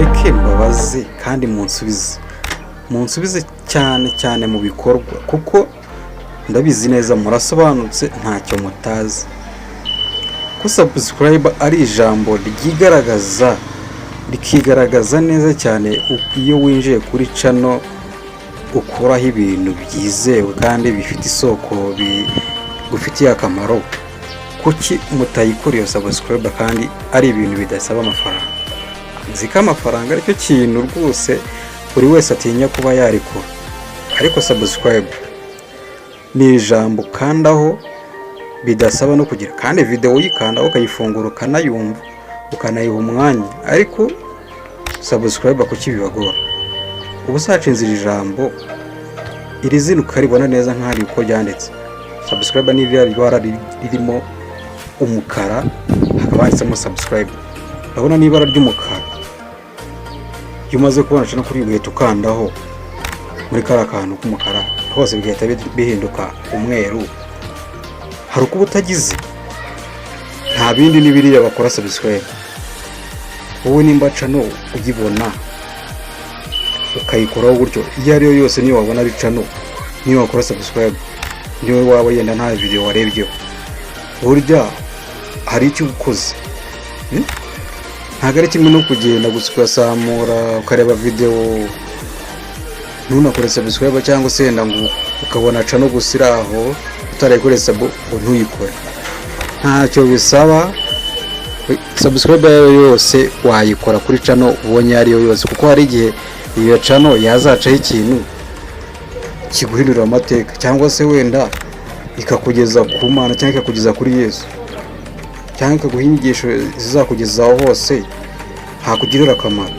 mureke mbabaze kandi munsubize cyane mu bikorwa, kuko ndabizi neza murasobanutse ntacyo mutazi. Ko subscribe ari ijambo rikigaragaza neza cyane iyo winjiye kuri channel ukuraho ibintu byizewe kandi bifite isoko bigufitiye akamaro. Kuki mutayikoreye subscribe kandi ari ibintu bidasaba amafaranga? Nzi ko amafaranga aricyo kintu rwose buri wese atinya kuba yarikora, ariko subscribe ni ijambo kandaho bidasaba no kugira, kandi video uyikandaho ukayifungura ukanayumva ukanayiha umwanya. Ariko subscribe kuki bibagora? Ubusacinze iri jambo iri zina ukaribona neza nk'ari uko ryanditse. Subscribe ni ibara ririmo umukara hakaba handitsemo subscribe. Urabona ni ibara ry'umukara, iyo umaze kubona cyane kuri ugahita ukandaho muri kara kantu k'umukara hose bigahita bihinduka umweru. Hari uko utagize nta bindi n'ibiriya bakora subscribe. Wowe nimba channel ugibona ukayikoraho gutyo, iyo ariyo yose niyo wabona ari channel niyo wakora subscribe, niyo waba yenda nta video warebyeho, burya hari icyo ukoze. Ntabwo ari kimwe no kugenda gusamura ukareba video ntunakore subscribe, cyangwa se yenda ngo ukabona channel gusiraho utarayikore ntuyikore. Ntacyo bisaba. Subscribe yose wayikora kuri channel ubonye ariyo yose, kuko hari igihe iyo channel yazacaho ikintu kiguhindurira amateka, cyangwa se wenda ikakugeza ku Mana, cyangwa ikakugeza kuri Yesu, cyangwa ikaguha inyigisho zizakugezaho hose hakugirira akamaro.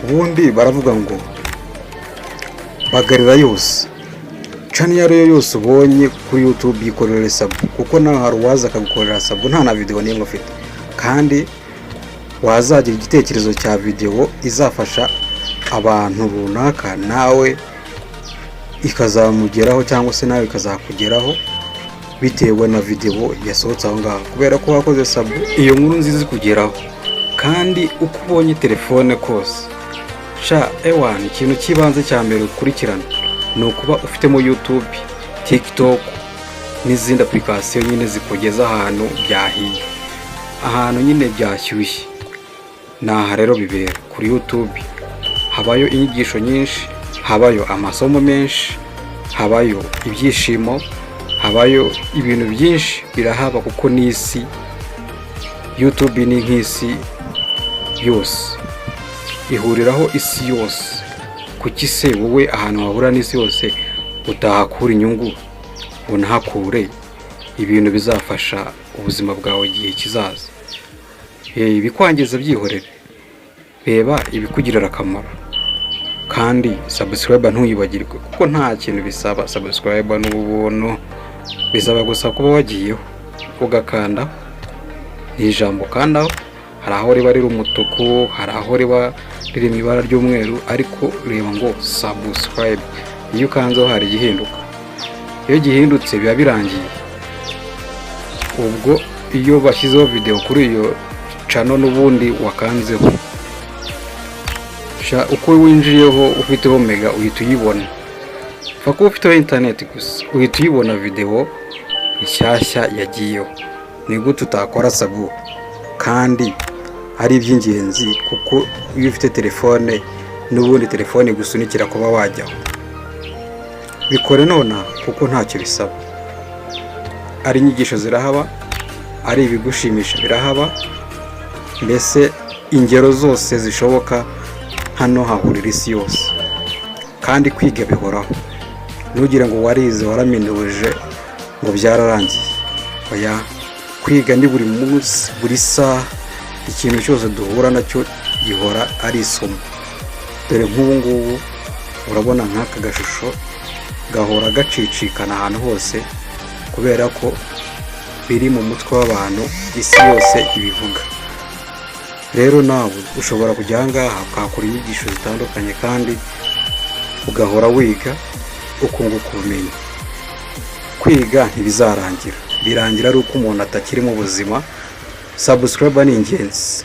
Ubundi baravuga ngo bagarira yose. Channel yariyo yose ubonye kuri YouTube yikorera sub, kuko nawe hari uwaza akagukorera sub nta na video n'imwe ufite, kandi wazagira igitekerezo cya video izafasha abantu runaka, nawe ikazamugeraho cyangwa se nawe ikazakugeraho bitewe na video yasohotse aho ngaho, kubera ko wakoze sub iyo nkuru nziza kugeraho. Kandi uko ubonye telefone kose ewana, ikintu kibanze cya mbere ukurikirana ni ukuba ufitemo YouTube, TikTok n'izindi application nyine zikugeza ahantu byahiye, ahantu nyine byashyushye. Naha rero bibera kuri YouTube, habayo inyigisho nyinshi, habayo amasomo menshi, habayo ibyishimo, habayo ibintu byinshi birahaba, kuko n'isi YouTube ni nk'isi yose, ihuriraho isi yose. Kuki se wowe ahantu wahura n'isi yose utahakura inyungu, unahakure ibintu bizafasha ubuzima bwawe igihe kizaza? Ibikwangiza byihorere, reba ibikugirira akamaro. Kandi subscribe ntuyibagirwe, kuko nta kintu bisaba. Subscribe n'ubuntu, bisaba gusa kuba wagiyeho ugakanda ijambo kandaho. Hari aho riba riri umutuku, hari aho riba riri mu ibara ry'umweru, ariko reba ngo subscribe. Iyo ukanzeho hari igihinduka, iyo gihindutse biba birangiye. Ubwo iyo bashyizeho video kuri iyo channel n'ubundi wakanzeho, uko winjiyeho ufiteho mega uhita uyibona. Kuko ufiteho internet gusa uhita uyibona video nshyashya yagiyeho. Ni gute utakora sub kandi ari iby'ingenzi? Kuko iyo ufite telefone n'ubundi telefone gusunikira kuba wajyaho. Bikore none kuko ntacyo bisaba. Ari inyigisho zirahaba, ari ibigushimisha birahaba, mbese ingero zose zishoboka hano hahurira isi yose. Kandi kwiga bihoraho, nugira ngo warize waraminuje ngo byararangiye. Oya, kwiga ni buri munsi, buri saha. Ikintu cyose duhura nacyo gihora ari isomo. Dore nk'ubu ngubu urabona nk'aka gashusho gahora gacicikana ahantu hose, kubera ko biri mu mutwe w'abantu, isi yose ibivuga. Rero nawe ushobora kujya ahangaha ukahakora inyigisho zitandukanye, kandi ugahora wiga ukunguka ubumenyi. Kwiga ntibizarangira, birangira ari uko umuntu atakiri mu buzima. Subscribe ni ingenzi.